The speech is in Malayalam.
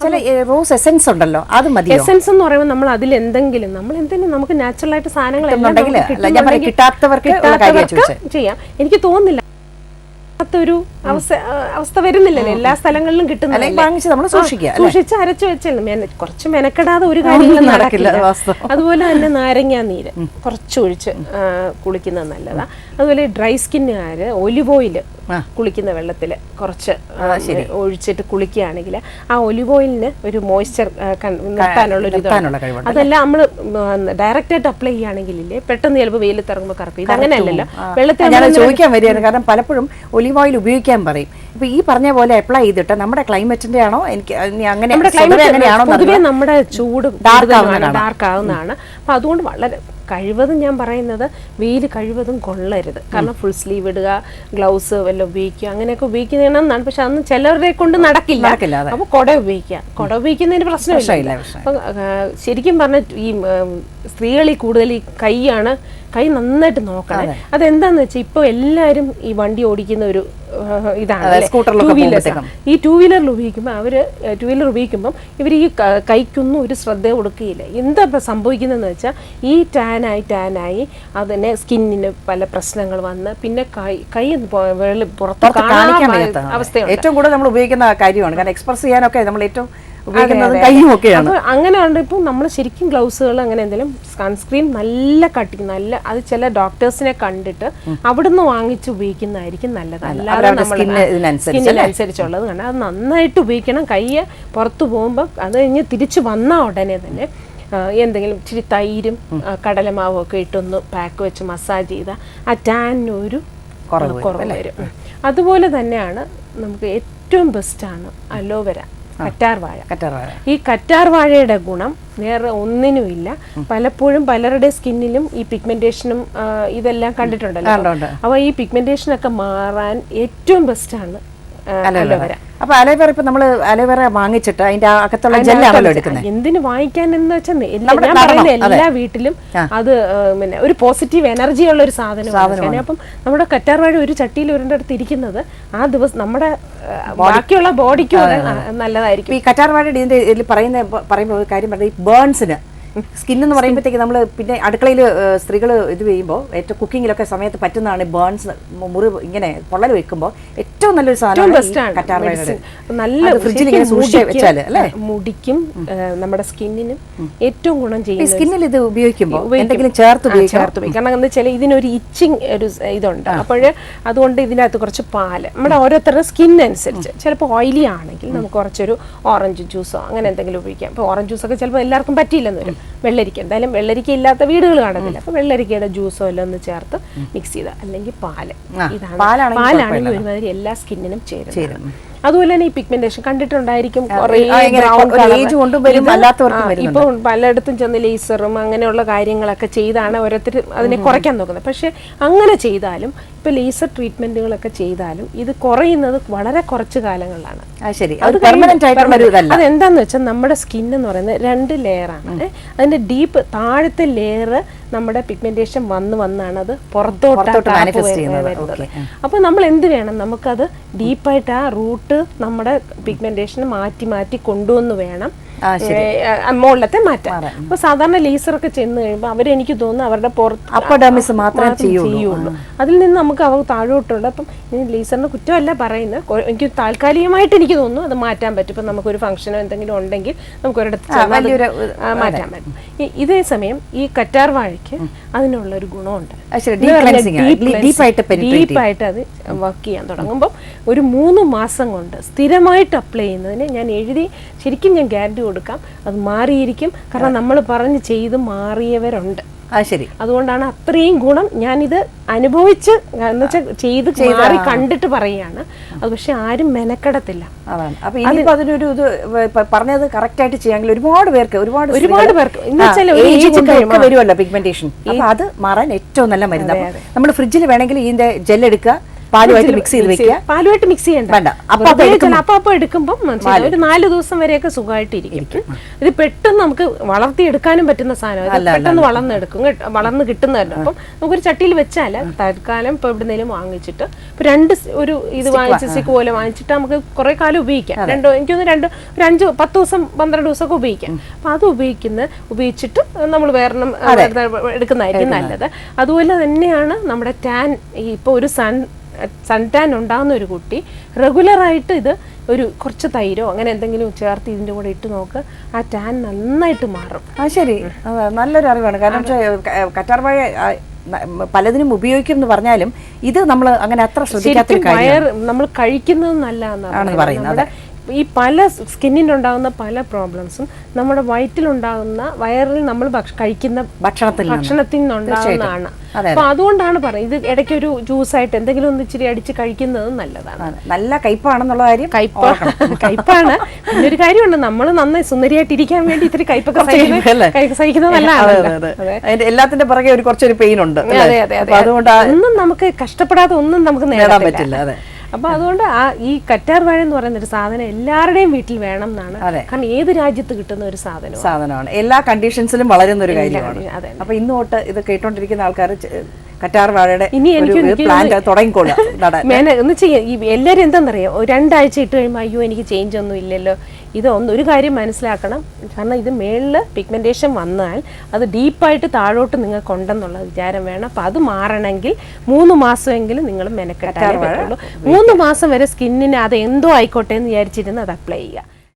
ചില റോസ് എസൻസ് ഉണ്ടല്ലോ, അത് മതി. എസൻസ് എന്ന് പറയുമ്പോൾ നമ്മൾ അതിൽ എന്തെങ്കിലും നമുക്ക് നാച്ചുറൽ ആയിട്ട് സാധനങ്ങൾ കിട്ടാത്തവർക്ക് ചെയ്യാം. എനിക്ക് തോന്നുന്നില്ല ഒരു അവസ്ഥ വരുന്നില്ലല്ലോ, എല്ലാ സ്ഥലങ്ങളിലും കിട്ടുന്നില്ല. സൂക്ഷിച്ച് അരച്ചു വെച്ചാൽ കുറച്ച് മെനക്കെടാതെ ഒരു കാര്യങ്ങളും നടക്കില്ല. അതുപോലെ തന്നെ നാരങ്ങാ നീര് കുറച്ച് ഒഴിച്ച് കുളിക്കുന്നത് നല്ലതാ. അതുപോലെ ഡ്രൈ സ്കിന്നുകാര് ഒലിവ് ഓയിൽ കുളിക്കുന്ന വെള്ളത്തിൽ കുറച്ച് ഒഴിച്ചിട്ട് കുളിക്കുകയാണെങ്കിൽ ആ ഒലിവ് ഓയിലിന് ഒരു മോയ്സ്ചർ നിർത്താനുള്ളൊരു ഇതാണ്. അതല്ല നമ്മൾ ഡയറക്റ്റ് ആയിട്ട് അപ്ലൈ ചെയ്യുകയാണെങ്കിൽ ഇല്ലേ പെട്ടെന്ന് ചിലപ്പോൾ വെയിലത്ത് ഇറങ്ങുമ്പോൾ കറക്കും. ഇത് അങ്ങനെയല്ലല്ലോ, വെള്ളത്തിൽ ചോദിക്കാൻ വരികയാണ്. കാരണം പലപ്പോഴും ഒലിവ് ഓയിൽ ഉപയോഗിക്കാൻ പറയും. ഇപ്പൊ ഈ പറഞ്ഞ പോലെ അപ്ലൈ ചെയ്തിട്ട് നമ്മുടെ ക്ലൈമറ്റിന്റെ ആണോ എനിക്ക് അങ്ങനെ പൊതുവേ നമ്മുടെ ചൂട് ഡാർക്ക് ആവുന്നതാണ്. അപ്പൊ അതുകൊണ്ട് വളരെ കഴിവതും ഞാൻ പറയുന്നത് വെയിൽ കഴിവതും കൊള്ളരുത്. കാരണം ഫുൾ സ്ലീവ് ഇടുക, ഗ്ലൗസ് വല്ലതും ഉപയോഗിക്കുക, അങ്ങനെയൊക്കെ ഉപയോഗിക്കുന്നതാണ്. പക്ഷെ അന്ന് ചിലരുടെ കൊണ്ട് നടക്കില്ല. അപ്പൊ കുട ഉപയോഗിക്കുക. കുട ഉപയോഗിക്കുന്നതിന് പ്രശ്നമില്ല. അപ്പൊ ശരിക്കും പറഞ്ഞ ഈ സ്ത്രീകൾ ഈ കൂടുതൽ ഈ കൈ നന്നായിട്ട് നോക്കണം. അതെന്താന്ന് വെച്ചാൽ ഇപ്പൊ എല്ലാവരും ഈ വണ്ടി ഓടിക്കുന്ന ഒരു ഇതാണ്. ഈ ടൂ വീലറിൽ ഉപയോഗിക്കുമ്പോൾ ഇവർ ഈ കൈക്കൊന്നും ഒരു ശ്രദ്ധ കൊടുക്കുകയില്ല. എന്താ സംഭവിക്കുന്നതെന്ന് വെച്ചാൽ ഈ ടാനായി അതിനെ സ്കിന്നിന് പല പ്രശ്നങ്ങൾ വന്ന് പിന്നെ കൈ പുറത്ത് കാണിക്കാൻ അവസ്ഥയാണ്. ഏറ്റവും കൂടുതൽ നമ്മൾ ഉപയോഗിക്കുന്ന കാര്യമാണ്. കാരണം എക്സ്പ്രസ് ചെയ്യാനൊക്കെ നമ്മൾ ഏറ്റവും അങ്ങനെ ഉണ്ട്. ഇപ്പം നമ്മൾ ശരിക്കും ഗ്ലൗസുകൾ അങ്ങനെ എന്തെങ്കിലും സൺസ്ക്രീൻ നല്ല കട്ടിങ് നല്ല അത് ചില ഡോക്ടേഴ്സിനെ കണ്ടിട്ട് അവിടുന്ന് വാങ്ങിച്ച് ഉപയോഗിക്കുന്നതായിരിക്കും നല്ലത്. അല്ലാതെ നമ്മൾ സ്കിന്നിനനുസരിച്ചുള്ളത് കണ്ട് അത് നന്നായിട്ട് ഉപയോഗിക്കണം. കൈ പുറത്തു പോകുമ്പോൾ അത് കഴിഞ്ഞ് തിരിച്ചു വന്ന ഉടനെ തന്നെ എന്തെങ്കിലും ഇച്ചിരി തൈരും കടലമാവും ഒക്കെ ഇട്ടൊന്ന് പാക്ക് വെച്ച് മസാജ് ചെയ്താൽ ആ ടാനൊരു കുറവ് വരും. അതുപോലെ തന്നെയാണ് നമുക്ക് ഏറ്റവും ബെസ്റ്റാണ് അലോവേര, കറ്റാർവാഴ. ഈ കറ്റാർവാഴയുടെ ഗുണം വേറെ ഒന്നിനുമില്ല. പലപ്പോഴും പലരുടെ സ്കിന്നിലും ഈ പിഗ്മെന്റേഷനും ഇതെല്ലാം കണ്ടിട്ടുണ്ടല്ലോ. അപ്പൊ ഈ പിഗ്മെന്റേഷനൊക്കെ മാറാൻ ഏറ്റവും ബെസ്റ്റാണ് അലോവേര. അപ്പൊ അലോവേറ ഇപ്പൊ നമ്മള് അലോവേറ വാങ്ങിച്ചിട്ട് അതിന്റെ അകത്തുള്ള ജെല്ലാണല്ലോ എടുക്കുന്നത്. എന്തിനു വാങ്ങിക്കാൻ എന്ന് വെച്ചാൽ ഞാൻ പറയുന്ന എല്ലാ വീട്ടിലും അത് പിന്നെ ഒരു പോസിറ്റീവ് എനർജി ഉള്ള ഒരു സാധനമാണ്. അപ്പം നമ്മുടെ കറ്റാർവാഴ ഒരു ചട്ടിയിൽ ഒരിടത്ത് ഇരിക്കുന്നത് ആ ദിവസം നമ്മുടെ ബാക്കിയുള്ള ബോഡിക്ക് നല്ലതായിരിക്കും. ഈ കറ്റാർവാഴയുടെ ഇതിൽ പറയുമ്പോൾ ഒരു കാര്യം പറഞ്ഞാൽ ഈ ബേൺസിന് സ്കിൻ എന്ന് പറയുമ്പോഴത്തേക്ക് നമ്മൾ പിന്നെ അടുക്കളയിൽ സ്ത്രീകൾ ഇത് ചെയ്യുമ്പോൾ ഏറ്റവും കുക്കിങ്ങിലൊക്കെ സമയത്ത് പറ്റുന്നതാണ് ബേൺസ്, മുറിവ് ഇങ്ങനെ പൊള്ളൽ വെക്കുമ്പോൾ ഏറ്റവും നല്ലൊരു സാധനം നല്ല മുടിക്കും നമ്മുടെ സ്കിന്നിനും ഏറ്റവും ഗുണം ചെയ്യും. സ്കിന്നിൽ ഇത് ഉപയോഗിക്കുമ്പോൾ എന്തെങ്കിലും ചേർത്ത് കാരണം എന്താ വെച്ചാൽ ഇതിനൊരു ഇച്ചിങ് ഒരു ഇതുണ്ട്. അപ്പോൾ അതുകൊണ്ട് ഇതിനകത്ത് കുറച്ച് പാല് നമ്മുടെ ഓരോരുത്തരുടെ സ്കിന്നനുസരിച്ച് ചിലപ്പോൾ ഓയിലി ആണെങ്കിൽ നമുക്ക് കുറച്ചൊരു ഓറഞ്ച് ജ്യൂസോ അങ്ങനെ എന്തെങ്കിലും ഉപയോഗിക്കാം. ഇപ്പോൾ ഓറഞ്ച് ജ്യൂസൊക്കെ ചിലപ്പോൾ എല്ലാവർക്കും പറ്റിയില്ലെന്ന് വരും. വെള്ളരിക്ക എന്തായാലും വെള്ളരിക്ക ഇല്ലാത്ത വീടുകൾ കാണുന്നില്ല. അപ്പൊ വെള്ളരിക്കയുടെ ജ്യൂസോ എല്ലാം ഒന്ന് ചേർത്ത് മിക്സ് ചെയ്ത അല്ലെങ്കിൽ പാലാണെങ്കിൽ ഒരുമാതിരി എല്ലാ സ്കിന്നിനും ചേരും. അതുപോലെ തന്നെ ഈ പിഗ്മെന്റേഷൻ കണ്ടിട്ടുണ്ടായിരിക്കും ഇപ്പൊ പലയിടത്തും ചെന്ന് ലേസറും അങ്ങനെയുള്ള കാര്യങ്ങളൊക്കെ ചെയ്താണ് ഓരോരുത്തർ അതിനെ കുറയ്ക്കാൻ നോക്കുന്നത്. പക്ഷെ അങ്ങനെ ചെയ്താലും ഇപ്പൊ ലേസർ ട്രീറ്റ്മെന്റുകളൊക്കെ ചെയ്താലും ഇത് കുറയുന്നത് വളരെ കുറച്ച് കാലങ്ങളിലാണ്. അതെന്താന്ന് വെച്ചാൽ നമ്മുടെ സ്കിൻ എന്ന് പറയുന്നത് 2 ലെയറാണ്. അതിന്റെ ഡീപ്പ് താഴത്തെ ലെയർ നമ്മുടെ പിഗ്മെന്റേഷൻ വന്നാണ് അത് പുറത്തോട്ട് വരുന്നത്. അപ്പൊ നമ്മൾ എന്ത് വേണം, നമുക്കത് ഡീപ്പായിട്ട് ആ റൂട്ട് നമ്മുടെ പിഗ്മെന്റേഷൻ മാറ്റി കൊണ്ടുവന്ന് വേണം മുകളിലത്തെ മാറ്റാം. അപ്പൊ സാധാരണ ലേസറൊക്കെ ചെന്ന് കഴിയുമ്പോൾ അവരെനിക്ക് തോന്നുന്നു അവരുടെ അപ്പഡെർമിസ് മാത്രമേ ചെയ്യുള്ളൂ. അതിൽ നിന്ന് നമുക്ക് അവർ താഴോട്ടുണ്ട്. അപ്പം ലേസറിന് കുറ്റമല്ല പറയുന്നത്, എനിക്ക് താൽക്കാലികമായിട്ട് എനിക്ക് തോന്നുന്നു അത് മാറ്റാൻ പറ്റും. ഇപ്പം നമുക്കൊരു ഫംഗ്ഷനോ എന്തെങ്കിലും ഉണ്ടെങ്കിൽ നമുക്ക് ഒരിടത്ത് മാറ്റാൻ പറ്റും. ഇതേ സമയം ഈ കറ്റാർവാഴയ്ക്ക് അതിനുള്ളൊരു ഗുണമുണ്ട്. ഡീപ്പായിട്ട് അത് വർക്ക് ചെയ്യാൻ തുടങ്ങുമ്പോൾ ഒരു 3 മാസം കൊണ്ട് സ്ഥിരമായിട്ട് അപ്ലൈ ചെയ്യുന്നതിന് ഞാൻ ശരിക്കും ഞാൻ ഗ്യാരണ്ടി കൊടുക്കാം അത് മാറിയിരിക്കും. കാരണം നമ്മൾ പറഞ്ഞ് ചെയ്ത് മാറിയവരുണ്ട്. അതുകൊണ്ടാണ് അത്രയും ഗുണം ഞാനിത് അനുഭവിച്ച് ചെയ്ത് കണ്ടിട്ട് പറയുകയാണ്. അത് പക്ഷെ ആരും മെനക്കെടത്തില്ല. അതിനൊരു ഇത് പറഞ്ഞത് കറക്റ്റ് ആയിട്ട് ചെയ്യാമെങ്കിൽ ഒരുപാട് പേർക്ക് വരുമല്ലോ പിഗ്മെന്റേഷൻ. അപ്പൊ അത് മാറാൻ ഏറ്റവും നല്ല മരുന്ന്. നമ്മൾ ഫ്രിഡ്ജിൽ വേണമെങ്കിൽ ഇതിന്റെ ജെൽ എടുക്കുക, പാലുമായിട്ട് മിക്സ് ചെയ്ത് വെക്കുക. പാലുമായിട്ട് മിക്സ് ചെയ്യണ്ട, വേണ്ട. അപ്പൊ എടുക്കുമ്പോൾ മനസ്സിലായി ഒരു 4 ദിവസം വരെയൊക്കെ സുഖമായിട്ടിരിക്കും. ഇത് പെട്ടെന്ന് നമുക്ക് വളർത്തിയെടുക്കാനും പറ്റുന്ന സാധനം, പെട്ടെന്ന് വളർന്ന് കിട്ടുന്നതല്ല. അപ്പം നമുക്കൊരു ചട്ടിയിൽ വെച്ചാൽ തൽക്കാലം ഇപ്പൊ എവിടുന്നേലും വാങ്ങിച്ചിട്ട് ഇപ്പൊ 2 ഒരു ഇത് വാങ്ങിച്ച് സ്റ്റിക്ക് പോലെ വാങ്ങിച്ചിട്ട് നമുക്ക് കുറെ കാലം ഉപയോഗിക്കാം. എനിക്കൊന്ന് 5-10 ദിവസം 12 ദിവസമൊക്കെ ഉപയോഗിക്കാം. അപ്പൊ അത് ഉപയോഗിച്ചിട്ട് നമ്മൾ വേറെ എടുക്കുന്നതായിരിക്കും നല്ലത്. അതുപോലെ തന്നെയാണ് നമ്മുടെ ടാൻ. ഇപ്പൊ ഒരു സൺ ടാൻ ഉണ്ടാകുന്ന ഒരു കുട്ടി റെഗുലറായിട്ട് ഇത് ഒരു കുറച്ച് തൈരോ അങ്ങനെ എന്തെങ്കിലും ചേർത്ത് ഇതിന്റെ കൂടെ ഇട്ട് നോക്ക്, ആ ടാൻ നന്നായിട്ട് മാറും. ശരി, നല്ലൊരു അറിവാണ്. കാരണം കറ്റാർവാഴ പലതിനും ഉപയോഗിക്കും എന്ന് പറഞ്ഞാലും ഇത് നമ്മൾ അങ്ങനെ അത്ര ശ്രദ്ധിക്കാത്ത നമ്മൾ കഴിക്കുന്നത് നല്ലതാണെന്നാണ് പറയുന്നത്. ഈ പല സ്കിന്നിനുണ്ടാകുന്ന പല പ്രോബ്ലംസും നമ്മുടെ വയറ്റിലുണ്ടാകുന്ന വയറിൽ നമ്മൾ കഴിക്കുന്ന ഭക്ഷണത്തിൽ നിന്നുണ്ടാകുന്നതാണ്. അപ്പൊ അതുകൊണ്ടാണ് പറയുന്നത് ഇത് ഇടയ്ക്ക് ഒരു ജ്യൂസായിട്ട് എന്തെങ്കിലും ഒന്ന് ഇച്ചിരി അടിച്ച് കഴിക്കുന്നത് നല്ലതാണ്. നല്ല കയ്പാണെന്നുള്ള കാര്യം, കയ്പാണ്. ഒരു കാര്യമുണ്ട്, നമ്മൾ നന്നായി സുന്ദരിയായിട്ട് ഇരിക്കാൻ വേണ്ടി ഇത്തിരി കയ്പൊക്കെ സഹിക്കുന്നത് നല്ലതാണ്. എല്ലാത്തിന്റെ പുറകെ കുറച്ചൊരു പെയിൻ ഉണ്ട്. അതെ അതെ അതെ. അതുകൊണ്ട് ഒന്നും നമുക്ക് കഷ്ടപ്പെടാതെ ഒന്നും നമുക്ക് നേടാൻ പറ്റില്ല. അപ്പൊ അതുകൊണ്ട് ഈ കറ്റാർവാഴ എന്ന് പറയുന്ന ഒരു സാധനം എല്ലാവരുടെയും വീട്ടിൽ വേണം എന്നാണ്. കാരണം ഏത് രാജ്യത്ത് കിട്ടുന്ന ഒരു സാധനമാണ്, എല്ലാ കണ്ടീഷൻസിലും വളരുന്ന ഒരു കാര്യമാണ്. അപ്പൊ ഇന്ന് തൊട്ട് ഇത് കേട്ടോണ്ടിരിക്കുന്ന ആൾക്കാർ കറ്റാർവാഴയുടെ പ്ലാന്റ് തുടങ്ങിക്കോളാം. ഒന്ന് ചെയ്യാം. എല്ലാവരും എന്താണെന്നറിയാം, 2 ആഴ്ച ഇട്ട് കഴിയുമ്പോൾ അയ്യോ എനിക്ക് ചേഞ്ച് ഒന്നും ഇല്ലല്ലോ. ഒരു കാര്യം മനസ്സിലാക്കണം, കാരണം ഇത് മേളിൽ പിഗ്മെന്റേഷൻ വന്നാൽ അത് ഡീപ്പായിട്ട് താഴോട്ട് നിങ്ങൾക്ക് ഉണ്ടെന്നുള്ള വിചാരം വേണം. അപ്പം അത് മാറണമെങ്കിൽ 3 മാസമെങ്കിലും നിങ്ങൾ മെനക്കെട്ടാലേ പറ്റുള്ളൂ. 3 മാസം വരെ സ്കിന്നിന് അത് എന്തോ ആയിക്കോട്ടെ എന്ന് വിചാരിച്ചിരുന്ന് അത് അപ്ലൈ ചെയ്യുക.